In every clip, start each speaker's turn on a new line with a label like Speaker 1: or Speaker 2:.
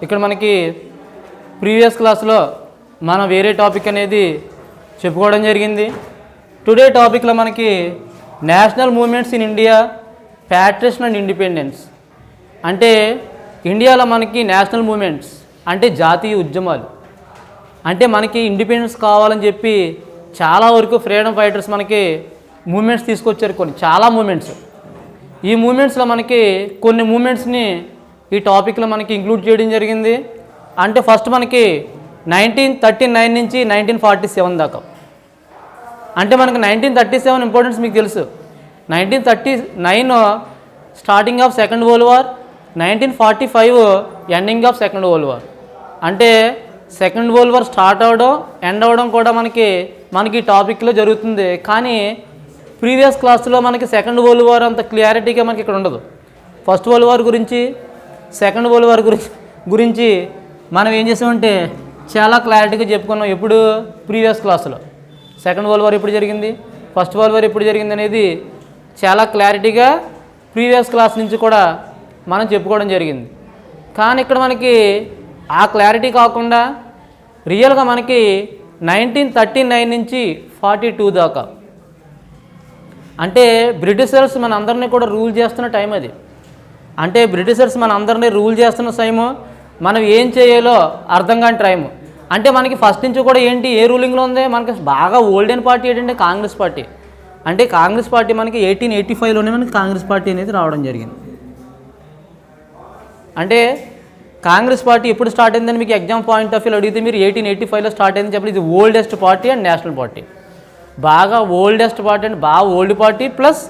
Speaker 1: ఇక్కడ మనకి ప్రీవియస్ క్లాస్లో మనం వేరే టాపిక్ అనేది చెప్పుకోవడం జరిగింది. టుడే టాపిక్లో మనకి national movements in India, partition and independence. అంటే ఇండియాలో మనకి నేషనల్ మూవ్మెంట్స్ అంటే జాతీయ ఉద్యమాలు, అంటే మనకి ఇండిపెండెన్స్ కావాలని చెప్పి చాలా వరకు ఫ్రీడమ్ ఫైటర్స్ మనకి మూమెంట్స్ తీసుకొచ్చారు. చాలా మూమెంట్స్. ఈ మూమెంట్స్లో మనకి కొన్ని మూమెంట్స్ని ఈ టాపిక్లో మనకి ఇంక్లూడ్ చేయడం జరిగింది. అంటే ఫస్ట్ మనకి 1939 నుంచి 1947 దాకా. అంటే మనకి 1937 ఇంపార్టెన్స్ మీకు తెలుసు. 1939 starting of second world war, 1945 ending of second world war. అంటే సెకండ్ వరల్డ్ వార్ స్టార్ట్ అవ్వడం, ఎండ్ అవ్వడం కూడా మనకి టాపిక్లో జరుగుతుంది. కానీ ప్రీవియస్ క్లాస్లో మనకి సెకండ్ వరల్డ్ వార్ అంత క్లియారిటీగా మనకి ఇక్కడ ఉండదు. ఫస్ట్ వరల్డ్ వార్ గురించి, సెకండ్ వరల్డ్ వార్ గురించి మనం ఏం చేసామంటే చాలా క్లారిటీగా చెప్పుకున్నాం. ఎప్పుడు ప్రీవియస్ క్లాస్లో సెకండ్ వరల్డ్ వార్ ఎప్పుడు జరిగింది, ఫస్ట్ వరల్డ్ వార్ ఎప్పుడు జరిగింది అనేది చాలా క్లారిటీగా ప్రీవియస్ క్లాస్ నుంచి కూడా మనం చెప్పుకోవడం జరిగింది. కానీ ఇక్కడ మనకి ఆ క్లారిటీ కాకుండా రియల్గా మనకి 1939 నుంచి 42 దాకా, అంటే బ్రిటిషర్స్ మన అందరినీ కూడా రూల్ చేస్తున్న టైం అది. అంటే బ్రిటిషర్స్ మన అందరినీ రూల్ చేస్తున్న టైము, మనం ఏం చేయాలో అర్థం కాని టైము. అంటే మనకి ఫస్ట్ నుంచి కూడా ఏ రూలింగ్లో ఉంది, మనకి బాగా ఓల్డెన్ పార్టీ ఏంటంటే కాంగ్రెస్ పార్టీ. అంటే కాంగ్రెస్ పార్టీ మనకి 1885లోనే మనకి కాంగ్రెస్ పార్టీ అనేది రావడం జరిగింది. అంటే కాంగ్రెస్ పార్టీ ఎప్పుడు స్టార్ట్ అయిందని మీకు ఎగ్జామ్ పాయింట్ ఆఫ్ వ్యూలో అడిగితే మీరు 1885లో స్టార్ట్ అయిందని చెప్పాలి. ఇది oldest party and national party. బాగా ఓల్డెస్ట్ పార్టీ అంటే బాగా old party plus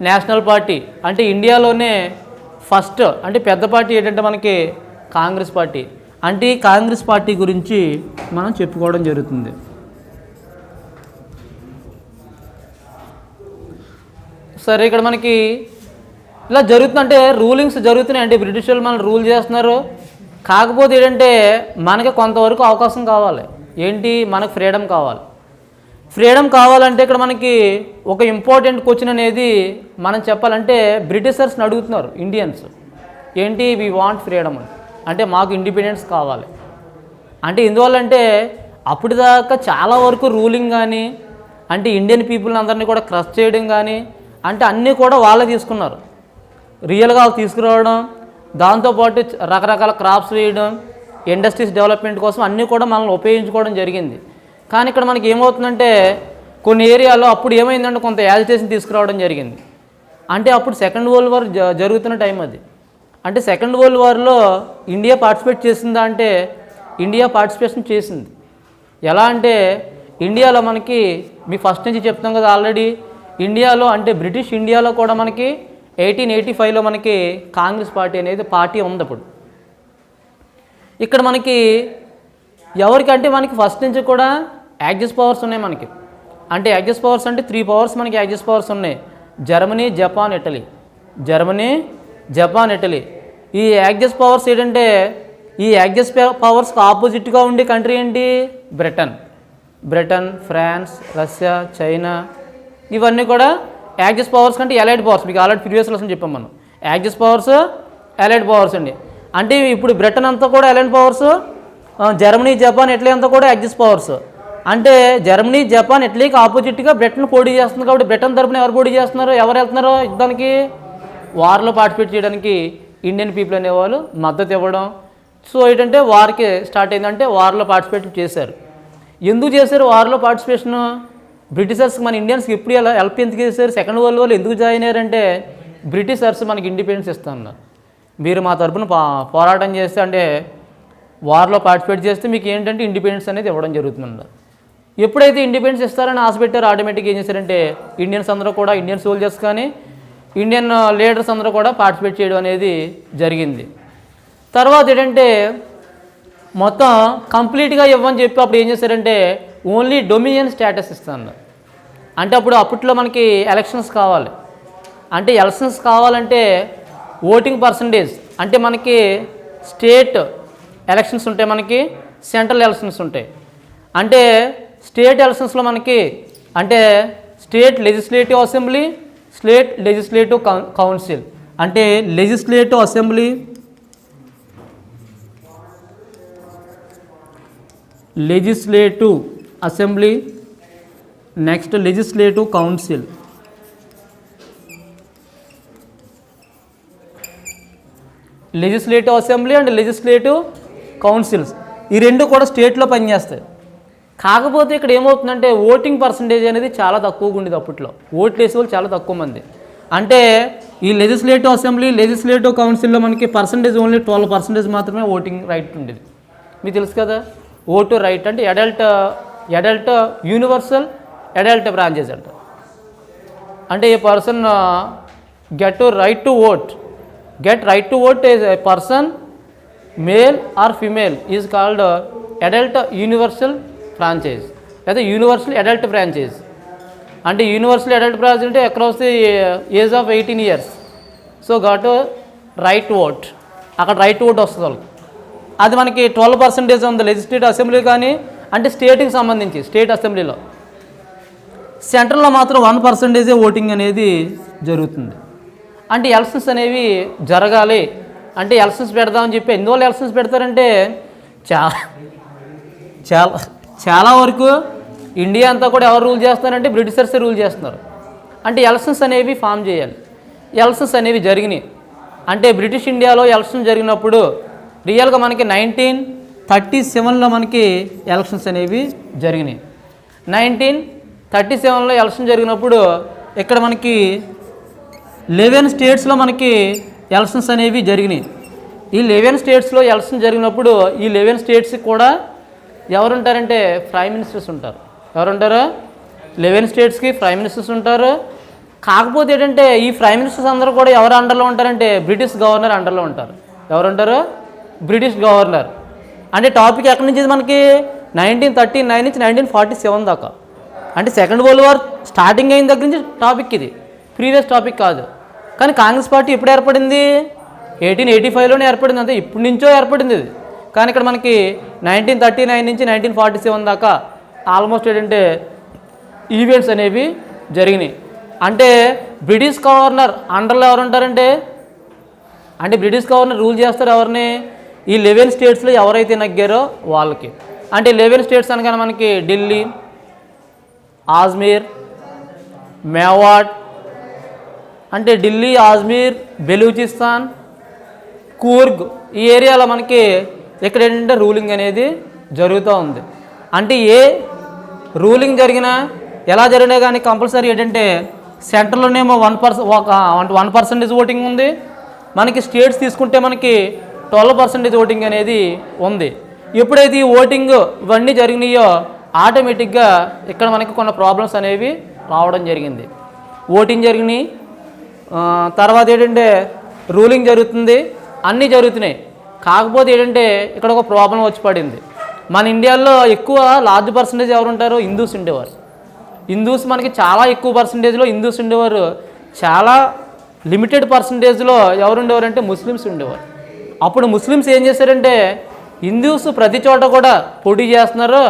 Speaker 1: national party. అంటే ఇండియాలోనే ఫస్ట్ అంటే పెద్ద పార్టీ ఏంటంటే మనకి కాంగ్రెస్ పార్టీ. అంటే ఈ కాంగ్రెస్ పార్టీ గురించి మనం చెప్పుకోవడం జరుగుతుంది. సరే, ఇక్కడ మనకి ఇలా జరుగుతుందంటే రూలింగ్స్ జరుగుతున్నాయి. అంటే బ్రిటిష్ వాళ్ళు మనం రూల్ చేస్తున్నారు. కాకపోతే ఏంటంటే మనకి కొంతవరకు అవకాశం కావాలి. ఏంటి, మనకు ఫ్రీడమ్ కావాలి. ఫ్రీడమ్ కావాలంటే ఇక్కడ మనకి ఒక ఇంపార్టెంట్ క్వశ్చన్ అనేది మనం చెప్పాలంటే బ్రిటిషర్స్ని అడుగుతున్నారు ఇండియన్స్. ఏంటి, వీ వాంట్ ఫ్రీడమ్ అంటే మాకు ఇండిపెండెన్స్ కావాలి. అంటే ఎందువల్లంటే అప్పటిదాకా చాలా వరకు రూలింగ్ కానీ, అంటే ఇండియన్ పీపుల్ని అందరినీ కూడా క్రష్ చేయడం కానీ, అంటే అన్నీ కూడా వాళ్ళే తీసుకున్నారు. రియల్గా వాళ్ళు తీసుకురావడం, దాంతోపాటు రకరకాల క్రాప్స్ వేయడం, ఇండస్ట్రీస్ డెవలప్మెంట్ కోసం అన్నీ కూడా మనల్ని ఉపయోగించుకోవడం జరిగింది. కానీ ఇక్కడ మనకి ఏమవుతుందంటే కొన్ని ఏరియాలో అప్పుడు ఏమైందంటే కొంత యాజిటేషన్ తీసుకురావడం జరిగింది. అంటే అప్పుడు సెకండ్ వరల్డ్ వార్ జరుగుతున్న టైం అది. అంటే సెకండ్ వరల్డ్ వార్లో ఇండియా పార్టిసిపేట్ చేసిందా అంటే ఇండియా పార్టిసిపేషన్ చేసింది. ఎలా అంటే ఇండియాలో మనకి మీ ఫస్ట్ నుంచి చెప్తాం కదా ఆల్రెడీ, ఇండియాలో అంటే బ్రిటిష్ ఇండియాలో కూడా మనకి 1885లో మనకి కాంగ్రెస్ పార్టీ అనేది పార్టీ ఉంది. అప్పుడు ఇక్కడ మనకి ఎవరికంటే మనకి ఫస్ట్ నుంచి కూడా యాక్సెస్ పవర్స్ ఉన్నాయి మనకి. అంటే యాక్సెస్ పవర్స్ అంటే 3 పవర్స్ మనకి యాక్సెస్ పవర్స్ ఉన్నాయి. Germany, Japan, Italy. Germany, Japan, Italy. ఈ యాక్సెస్ పవర్స్ ఏంటంటే ఈ యాక్సెస్ పవర్స్కి ఆపోజిట్గా ఉండే కంట్రీ ఏంటి, బ్రిటన్, ఫ్రాన్స్, రష్యా, చైనా. ఇవన్నీ కూడా యాక్సెస్ పవర్స్ కంటే ఎలైడ్ పవర్స్. మీకు ఆల్రెడీ ప్రీవియస్ లెసన్ చెప్పాం మనం. యాక్సెస్ పవర్స్, ఎలైడ్ పవర్స్ అండి. అంటే ఇప్పుడు బ్రిటన్ అంతా కూడా allied powers, Germany, Japan, Italy అంతా కూడా యాక్సెస్ పవర్స్. అంటే జర్మనీ, జపాన్, ఇటలీకి ఆపోజిట్గా బ్రిటన్ పోటీ చేస్తుంది. కాబట్టి బ్రిటన్ తరపున ఎవరు పోటీ చేస్తున్నారు, ఎవరు వెళ్తున్నారు యుద్ధానికి, వార్లో పార్టిసిపేట్ చేయడానికి ఇండియన్ పీపుల్ అనేవాళ్ళు మద్దతు ఇవ్వడం. సో ఏంటంటే వార్కి స్టార్ట్ అయిందంటే వార్లో పార్టిసిపేట్ చేశారు. ఎందుకు చేశారు వార్లో పార్టిసిపేషను? బ్రిటిషర్స్కి మన ఇండియన్స్కి ఎప్పుడు హెల్ప్ ఎందుకు చేశారు? సెకండ్ వరల్డ్ వార్లో ఎందుకు జాయిన్ అయ్యారంటే బ్రిటిషర్స్ మనకి ఇండిపెండెన్స్ ఇస్తున్నారు, మీరు మా తరపున పోరాటం చేస్తే అంటే వార్లో పార్టిసిపేట్ చేస్తే మీకు ఏంటంటే ఇండిపెండెన్స్ అనేది ఇవ్వడం జరుగుతుంది. ఎప్పుడైతే ఇండిపెండెన్స్ ఇస్తారని ఆశ పెట్టారో ఆటోమేటిక్గా ఏం చేశారంటే ఇండియన్స్ అందరూ కూడా, ఇండియన్ సోల్జర్స్ కానీ ఇండియన్ లీడర్స్ అందరూ కూడా పార్టిసిపేట్ చేయడం అనేది జరిగింది. తర్వాత ఏంటంటే మొత్తం కంప్లీట్గా ఇవ్వని చెప్పి అప్పుడు ఏం చేశారంటే ఓన్లీ డొమినియన్ స్టేటస్ ఇస్తాను. అంటే అప్పట్లో మనకి ఎలక్షన్స్ కావాలి. అంటే ఎలక్షన్స్ కావాలంటే ఓటింగ్ పర్సంటేజ్, అంటే మనకి స్టేట్ ఎలక్షన్స్ ఉంటాయి, మనకి సెంట్రల్ ఎలక్షన్స్ ఉంటాయి. అంటే స్టేట్ ఎలక్షన్స్లో మనకి అంటే state legislative assembly, state legislative council. అంటే legislative assembly, legislative assembly, next legislative council. Legislative assembly and legislative councils ఈ రెండు కూడా స్టేట్లో పనిచేస్తాయి. కాకపోతే ఇక్కడ ఏమవుతుందంటే ఓటింగ్ పర్సంటేజ్ అనేది చాలా తక్కువగా ఉండేది అప్పట్లో. ఓట్లు వేసే వాళ్ళు చాలా తక్కువ మంది. అంటే ఈ లెజిస్లేటివ్ అసెంబ్లీ, లెజిస్లేటివ్ కౌన్సిల్లో మనకి పర్సంటేజ్ ఓన్లీ 12% మాత్రమే ఓటింగ్ రైట్ ఉండేది. మీకు తెలుసు కదా, ఓటు రైట్ అంటే అడల్ట్ యూనివర్సల్ అడల్ట్ బ్రాంచెస్ అంట. అంటే a person get right to vote is a person, male or female, is called adult universal franchise లేదా యూనివర్సల్ అడల్ట్ ఫ్రాంచైజ్. అంటే యూనివర్సల్ అడల్ట్ ఫ్రాంచైజ్ అంటే across the age of 18 years. So got right vote, అక్కడ right vote వస్తుంది వాళ్ళకి. అది మనకి 12% ఉంది legislative assembly కానీ, అంటే స్టేట్కి సంబంధించి స్టేట్ అసెంబ్లీలో. సెంట్రల్లో మాత్రం 1% ఓటింగ్ అనేది జరుగుతుంది. అంటే ఎలక్షన్స్ అనేవి జరగాలి అంటే ఎలక్షన్స్ పెడదామని చెప్పి ఎందువల్ల ఎలక్షన్స్ పెడతారంటే చాలా వరకు ఇండియా అంతా కూడా ఎవరు రూల్ చేస్తున్నారంటే బ్రిటిషర్సే రూల్ చేస్తున్నారు. అంటే ఎలక్షన్స్ అనేవి ఫామ్ చేయాలి. ఎలక్షన్స్ అనేవి జరిగినాయి. అంటే బ్రిటిష్ ఇండియాలో ఎలక్షన్ జరిగినప్పుడు రియల్గా మనకి 1937లో మనకి ఎలక్షన్స్ అనేవి జరిగినాయి. 1937లో ఎలక్షన్ జరిగినప్పుడు ఇక్కడ మనకి 11 స్టేట్స్లో మనకి ఎలక్షన్స్ అనేవి జరిగినాయి. ఈ 11 స్టేట్స్లో ఎలక్షన్ జరిగినప్పుడు ఈ 11 స్టేట్స్కి కూడా ఎవరుంటారంటే ప్రైమ్ మినిస్టర్స్ ఉంటారు. ఎవరుంటారు? 11 స్టేట్స్కి ప్రైమ్ మినిస్టర్స్ ఉంటారు. కాకపోతే ఏంటంటే ఈ ప్రైమ్ మినిస్టర్స్ అందరూ కూడా ఎవరు అండర్లో ఉంటారంటే బ్రిటిష్ గవర్నర్ అండర్లో ఉంటారు. ఎవరుంటారు? British governor. అంటే టాపిక్ ఎక్కడి నుంచి మనకి 1939 నుంచి 1947 దాకా. అంటే సెకండ్ వరల్డ్ వార్ స్టార్టింగ్ అయిన దగ్గర నుంచి టాపిక్ ఇది, ప్రీవియస్ టాపిక్ కాదు. కానీ కాంగ్రెస్ పార్టీ ఎప్పుడు ఏర్పడింది? 1885లోనే ఏర్పడింది. అంతే, ఇప్పటి నుంచో ఏర్పడింది ఇది. కానీ ఇక్కడ మనకి 1939 నుంచి 1947 దాకా ఆల్మోస్ట్ ఏంటంటే ఈవెంట్స్ అనేవి జరిగినాయి. అంటే బ్రిటిష్ గవర్నర్ అండర్లో ఎవరు ఉంటారంటే, అంటే బ్రిటిష్ గవర్నర్ రూల్ చేస్తారు ఎవరిని? ఈ 11 స్టేట్స్లో ఎవరైతే నగ్గారో వాళ్ళకి. అంటే 11 స్టేట్స్ అనగానే మనకి ఢిల్లీ, ఆజ్మీర్, మేవాడ్, అంటే ఢిల్లీ, ఆజ్మీర్, బెలూచిస్తాన్, కూర్గ్, ఈ ఏరియాలో మనకి ఇక్కడ ఏంటంటే రూలింగ్ అనేది జరుగుతూ ఉంది. అంటే ఏ రూలింగ్ జరిగినా ఎలా జరిగినా కానీ కంపల్సరీ ఏంటంటే సెంట్రల్లోనేమో 1% ఓటింగ్ ఉంది. మనకి స్టేట్స్ తీసుకుంటే మనకి 12% ఓటింగ్ అనేది ఉంది. ఎప్పుడైతే ఈ ఓటింగ్ ఇవన్నీ జరిగినాయో ఆటోమేటిక్గా ఇక్కడ మనకి కొన్ని ప్రాబ్లమ్స్ అనేవి రావడం జరిగింది. ఓటింగ్ జరిగినాయి, తర్వాత ఏంటంటే రూలింగ్ జరుగుతుంది, అన్నీ జరుగుతున్నాయి. కాకపోతే ఏంటంటే ఇక్కడ ఒక ప్రాబ్లం వచ్చి పడింది. మన ఇండియాలో ఎక్కువ లార్జ్ పర్సంటేజ్ ఎవరు ఉంటారు? హిందూస్ ఉండేవారు. హిందూస్ మనకి చాలా ఎక్కువ పర్సంటేజ్లో హిందూస్ ఉండేవారు. చాలా లిమిటెడ్ పర్సంటేజ్లో ఎవరు ఉండేవారు అంటే ముస్లిమ్స్ ఉండేవారు. అప్పుడు ముస్లిమ్స్ ఏం చేశారంటే హిందూస్ ప్రతి చోట కూడా పోటీ చేస్తున్నారు,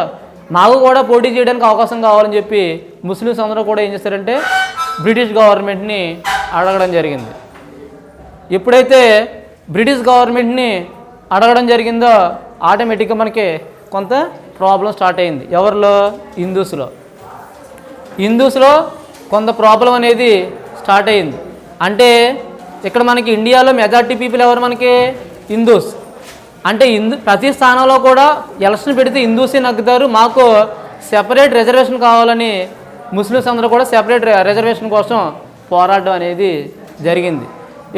Speaker 1: మాకు కూడా పోటీ చేయడానికి అవకాశం కావాలని చెప్పి ముస్లిమ్స్ అందరూ కూడా ఏం చేశారంటే బ్రిటిష్ గవర్నమెంట్ని అడగడం జరిగింది. ఎప్పుడైతే బ్రిటిష్ గవర్నమెంట్ని అడగడం జరిగిందో ఆటోమేటిక్గా మనకి కొంత ప్రాబ్లం స్టార్ట్ అయింది. ఎవరిలో? హిందూస్లో కొంత ప్రాబ్లం అనేది స్టార్ట్ అయింది. అంటే ఇక్కడ మనకి ఇండియాలో మెజారిటీ పీపుల్ ఎవరు? మనకి హిందూస్. అంటే ప్రతి స్థానంలో కూడా ఎలక్షన్ పెడితే హిందూసే నగ్గుతారు, మాకు సెపరేట్ రిజర్వేషన్ కావాలని ముస్లిమ్స్ అందరూ కూడా సెపరేట్ రిజర్వేషన్ కోసం పోరాటం అనేది జరిగింది.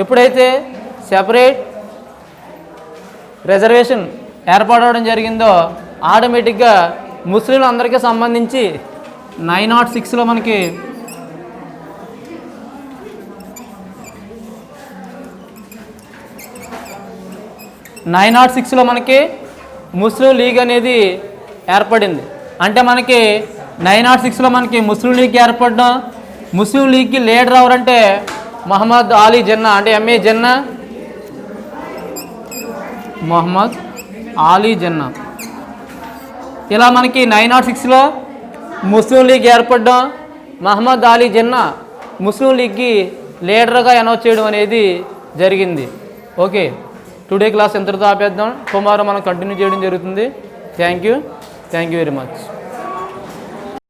Speaker 1: ఎప్పుడైతే సెపరేట్ రిజర్వేషన్ ఏర్పడడం జరిగిందో ఆటోమేటిక్గా ముస్లింలు అందరికీ సంబంధించి 906లో మనకి 906లో మనకి ముస్లిం లీగ్ అనేది ఏర్పడింది. అంటే మనకి 906లో మనకి ముస్లిం లీగ్ ఏర్పడడం, ముస్లిం లీగ్కి లీడర్ ఎవరంటే మహమ్మద్ అలీ జిన్నా, అంటే ఎంఏ జిన్నా, మహమ్మద్ అలీ జిన్నా. ఇలా మనకి 906లో ముస్లిం లీగ్ ఏర్పడడం, మహమ్మద్ అలీ జిన్నా ముస్లిం లీగ్కి లీడర్గా అనౌన్స్ చేయడం అనేది జరిగింది. ఓకే, టుడే క్లాస్ ఎంతటితో ఆపేద్దాం. టుమారో మనం కంటిన్యూ చేయడం జరుగుతుంది. Thank you. Thank you very much.